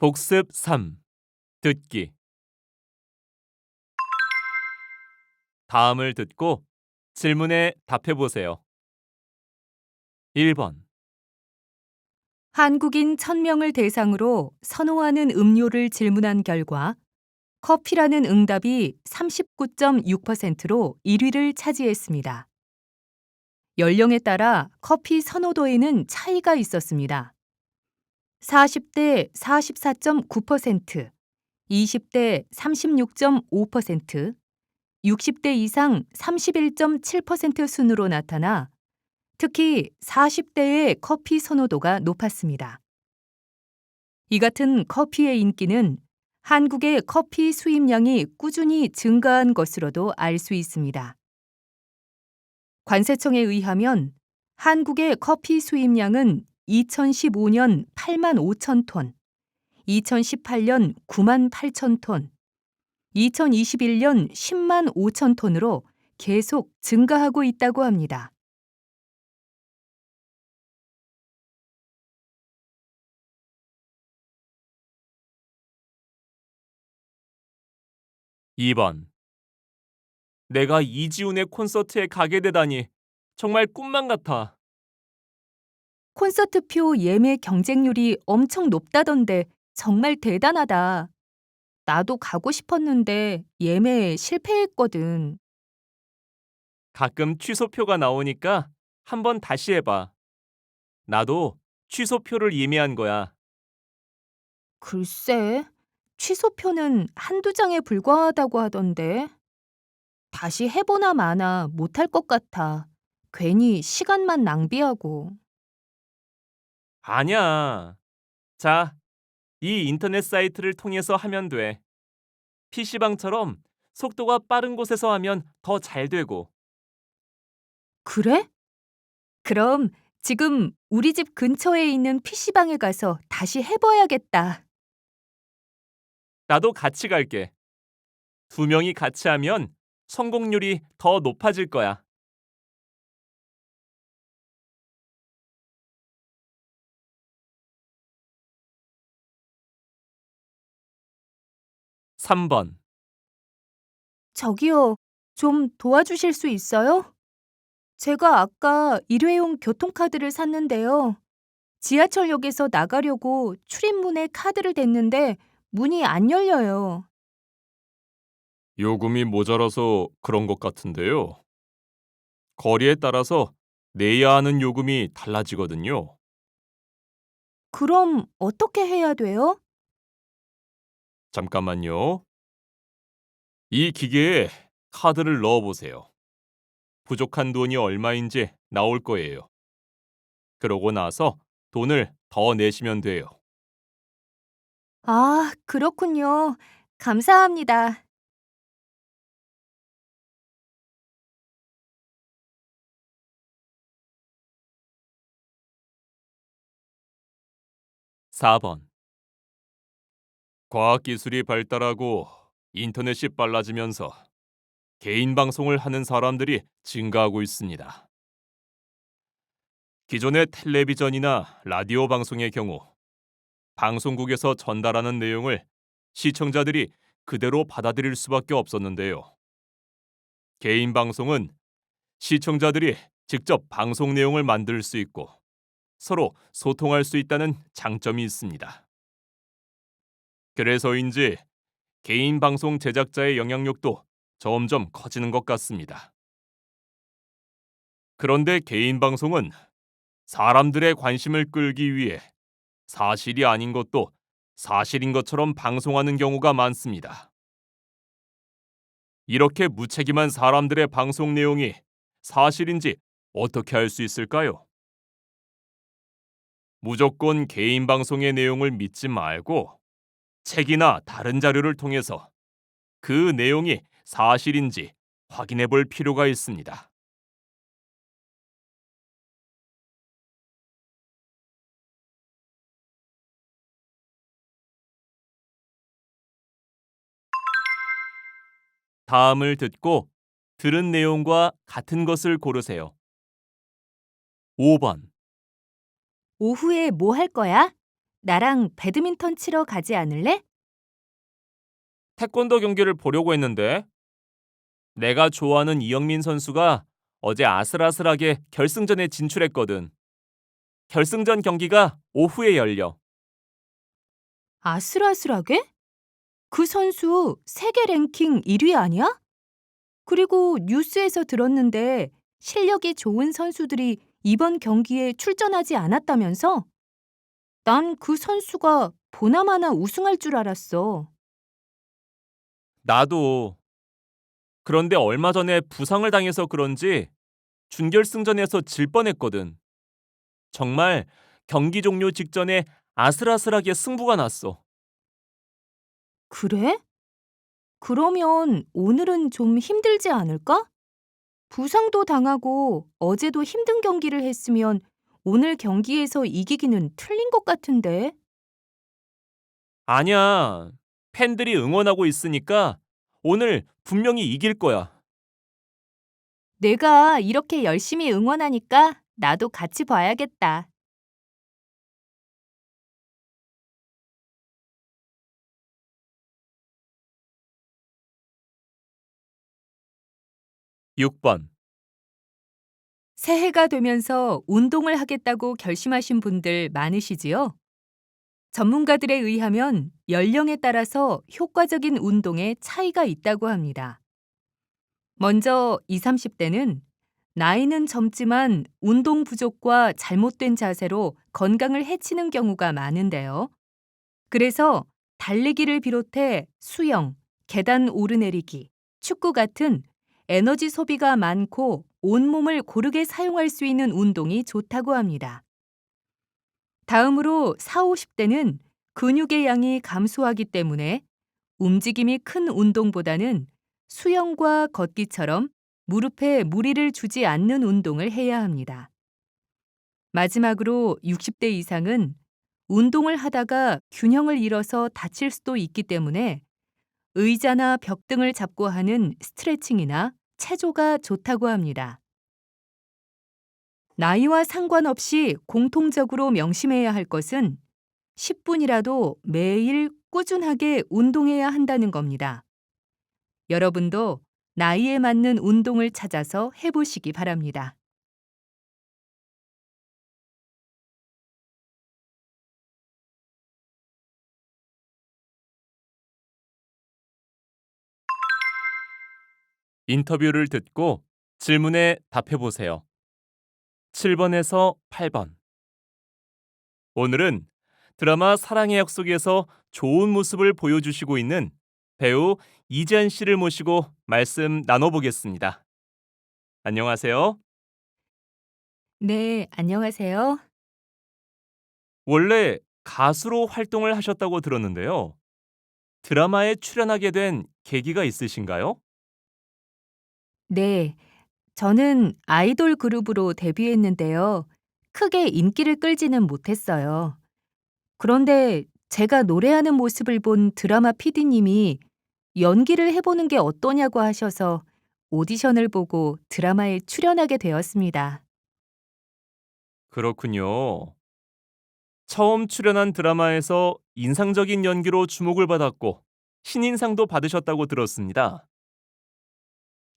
복습 3. 듣기. 다음을 듣고 질문에 답해 보세요. 1번. 한국인 1000명을 대상으로 선호하는 음료를 질문한 결과 커피라는 응답이 39.6%로 1위를 차지했습니다. 연령에 따라 커피 선호도에는 차이가 있었습니다. 40대 44.9%, 20대 36.5%, 60대 이상 31.7% 순으로 나타나 특히 40대의 커피 선호도가 높았습니다. 이 같은 커피의 인기는 한국의 커피 수입량이 꾸준히 증가한 것으로도 알 수 있습니다. 관세청에 의하면 한국의 커피 수입량은 2015년 8만 5천 톤, 2018년 9만 8천 톤, 2021년 10만 5천 톤으로 계속 증가하고 있다고 합니다. 2번. 내가 이지훈의 콘서트에 가게 되다니 정말 꿈만 같아. 콘서트표 예매 경쟁률이 엄청 높다던데 정말 대단하다. 나도 가고 싶었는데 예매에 실패했거든. 가끔 취소표가 나오니까 한번 다시 해봐. 나도 취소표를 예매한 거야. 글쎄, 취소표는 한두 장에 불과하다고 하던데. 다시 해보나 마나 못할 것 같아. 괜히 시간만 낭비하고. 아니야. 자, 이 인터넷 사이트를 통해서 하면 돼. PC방처럼 속도가 빠른 곳에서 하면 더 잘 되고. 그래? 그럼 지금 우리 집 근처에 있는 PC방에 가서 다시 해봐야겠다. 나도 같이 갈게. 두 명이 같이 하면 성공률이 더 높아질 거야. 3번. 저기요, 좀 도와주실 수 있어요? 제가 아까 일회용 교통카드를 샀는데요. 지하철역에서 나가려고 출입문에 카드를 댔는데 문이 안 열려요. 요금이 모자라서 그런 것 같은데요. 거리에 따라서 내야 하는 요금이 달라지거든요. 그럼 어떻게 해야 돼요? 잠깐만요. 이 기계에 카드를 넣어 보세요. 부족한 돈이 얼마인지 나올 거예요. 그러고 나서 돈을 더 내시면 돼요. 아, 그렇군요. 감사합니다. 4번. 과학기술이 발달하고 인터넷이 빨라지면서 개인 방송을 하는 사람들이 증가하고 있습니다. 기존의 텔레비전이나 라디오 방송의 경우 방송국에서 전달하는 내용을 시청자들이 그대로 받아들일 수밖에 없었는데요. 개인 방송은 시청자들이 직접 방송 내용을 만들 수 있고 서로 소통할 수 있다는 장점이 있습니다. 그래서인지 개인 방송 제작자의 영향력도 점점 커지는 것 같습니다. 그런데 개인 방송은 사람들의 관심을 끌기 위해 사실이 아닌 것도 사실인 것처럼 방송하는 경우가 많습니다. 이렇게 무책임한 사람들의 방송 내용이 사실인지 어떻게 알 수 있을까요? 무조건 개인 방송의 내용을 믿지 말고 책이나 다른 자료를 통해서 그 내용이 사실인지 확인해 볼 필요가 있습니다. 다음을 듣고 들은 내용과 같은 것을 고르세요. 5번. 오후에 뭐 할 거야? 나랑 배드민턴 치러 가지 않을래? 태권도 경기를 보려고 했는데 내가 좋아하는 이영민 선수가 어제 아슬아슬하게 결승전에 진출했거든. 결승전 경기가 오후에 열려. 아슬아슬하게? 그 선수 세계 랭킹 1위 아니야? 그리고 뉴스에서 들었는데 실력이 좋은 선수들이 이번 경기에 출전하지 않았다면서? 난 그 선수가 보나마나 우승할 줄 알았어. 나도. 그런데 얼마 전에 부상을 당해서 그런지 준결승전에서 질 뻔했거든. 정말 경기 종료 직전에 아슬아슬하게 승부가 났어. 그래? 그러면 오늘은 좀 힘들지 않을까? 부상도 당하고 어제도 힘든 경기를 했으면 오늘 경기에서 이기기는 틀린 것 같은데. 아니야. 팬들이 응원하고 있으니까 오늘 분명히 이길 거야. 내가 이렇게 열심히 응원하니까 나도 같이 봐야겠다. 6번. 새해가 되면서 운동을 하겠다고 결심하신 분들 많으시지요? 전문가들에 의하면 연령에 따라서 효과적인 운동에 차이가 있다고 합니다. 먼저 20, 30대는 나이는 젊지만 운동 부족과 잘못된 자세로 건강을 해치는 경우가 많은데요. 그래서 달리기를 비롯해 수영, 계단 오르내리기, 축구 같은 에너지 소비가 많고 온몸을 고르게 사용할 수 있는 운동이 좋다고 합니다. 다음으로 4, 50대는 근육의 양이 감소하기 때문에 움직임이 큰 운동보다는 수영과 걷기처럼 무릎에 무리를 주지 않는 운동을 해야 합니다. 마지막으로 60대 이상은 운동을 하다가 균형을 잃어서 다칠 수도 있기 때문에 의자나 벽 등을 잡고 하는 스트레칭이나 체조가 좋다고 합니다. 나이와 상관없이 공통적으로 명심해야 할 것은 10분이라도 매일 꾸준하게 운동해야 한다는 겁니다. 여러분도 나이에 맞는 운동을 찾아서 해보시기 바랍니다. 인터뷰를 듣고 질문에 답해 보세요. 7번에서 8번. 오늘은 드라마 사랑의 약속에서 좋은 모습을 보여주시고 있는 배우 이지한 씨를 모시고 말씀 나눠보겠습니다. 안녕하세요. 네, 안녕하세요. 원래 가수로 활동을 하셨다고 들었는데요. 드라마에 출연하게 된 계기가 있으신가요? 네, 저는 아이돌 그룹으로 데뷔했는데요. 크게 인기를 끌지는 못했어요. 그런데 제가 노래하는 모습을 본 드라마 PD님이 연기를 해보는 게 어떠냐고 하셔서 오디션을 보고 드라마에 출연하게 되었습니다. 그렇군요. 처음 출연한 드라마에서 인상적인 연기로 주목을 받았고 신인상도 받으셨다고 들었습니다.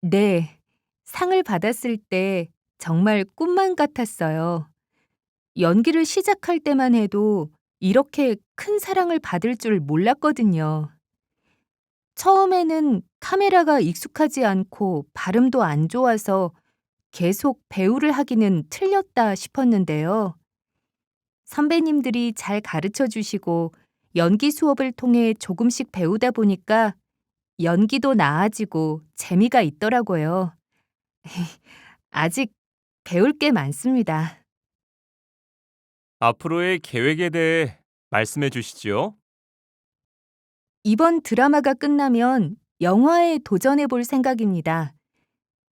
네, 상을 받았을 때 정말 꿈만 같았어요. 연기를 시작할 때만 해도 이렇게 큰 사랑을 받을 줄 몰랐거든요. 처음에는 카메라가 익숙하지 않고 발음도 안 좋아서 계속 배우를 하기는 틀렸다 싶었는데요. 선배님들이 잘 가르쳐 주시고 연기 수업을 통해 조금씩 배우다 보니까 연기도 나아지고 재미가 있더라고요. 아직 배울 게 많습니다. 앞으로의 계획에 대해 말씀해 주시지요. 이번 드라마가 끝나면 영화에 도전해 볼 생각입니다.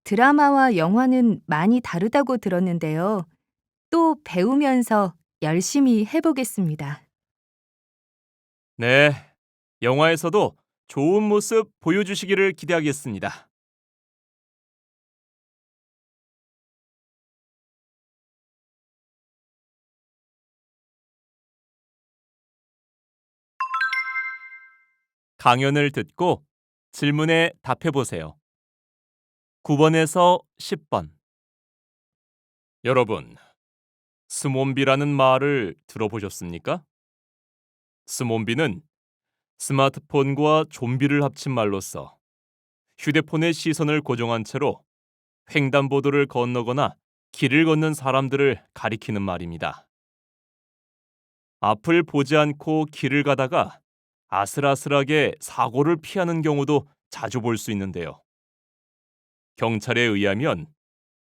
드라마와 영화는 많이 다르다고 들었는데요. 또 배우면서 열심히 해보겠습니다. 네, 영화에서도 좋은 모습 보여주시기를 기대하겠습니다. 강연을 듣고 질문에 답해 보세요. 9번에서 10번. 여러분, 스몬비라는 말을 들어보셨습니까? 스몬비는 스마트폰과 좀비를 합친 말로서 휴대폰의 시선을 고정한 채로 횡단보도를 건너거나 길을 걷는 사람들을 가리키는 말입니다. 앞을 보지 않고 길을 가다가 아슬아슬하게 사고를 피하는 경우도 자주 볼 수 있는데요. 경찰에 의하면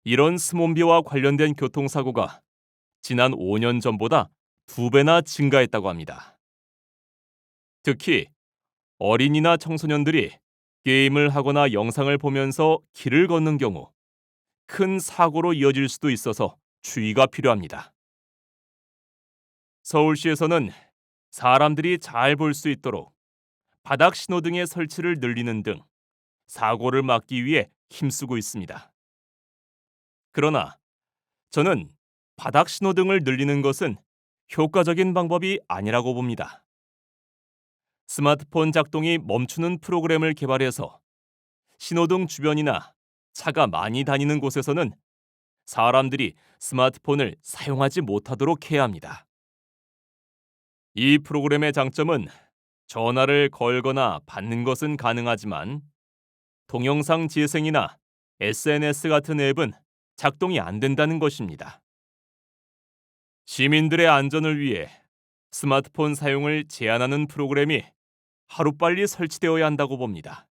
이런 스몬비와 관련된 교통사고가 지난 5년 전보다 2배나 증가했다고 합니다. 특히 어린이나 청소년들이 게임을 하거나 영상을 보면서 길을 걷는 경우 큰 사고로 이어질 수도 있어서 주의가 필요합니다. 서울시에서는 사람들이 잘 볼 수 있도록 바닥 신호등의 설치를 늘리는 등 사고를 막기 위해 힘쓰고 있습니다. 그러나 저는 바닥 신호등을 늘리는 것은 효과적인 방법이 아니라고 봅니다. 스마트폰 작동이 멈추는 프로그램을 개발해서 신호등 주변이나 차가 많이 다니는 곳에서는 사람들이 스마트폰을 사용하지 못하도록 해야 합니다. 이 프로그램의 장점은 전화를 걸거나 받는 것은 가능하지만 동영상 재생이나 SNS 같은 앱은 작동이 안 된다는 것입니다. 시민들의 안전을 위해 스마트폰 사용을 제한하는 프로그램이 하루빨리 설치되어야 한다고 봅니다.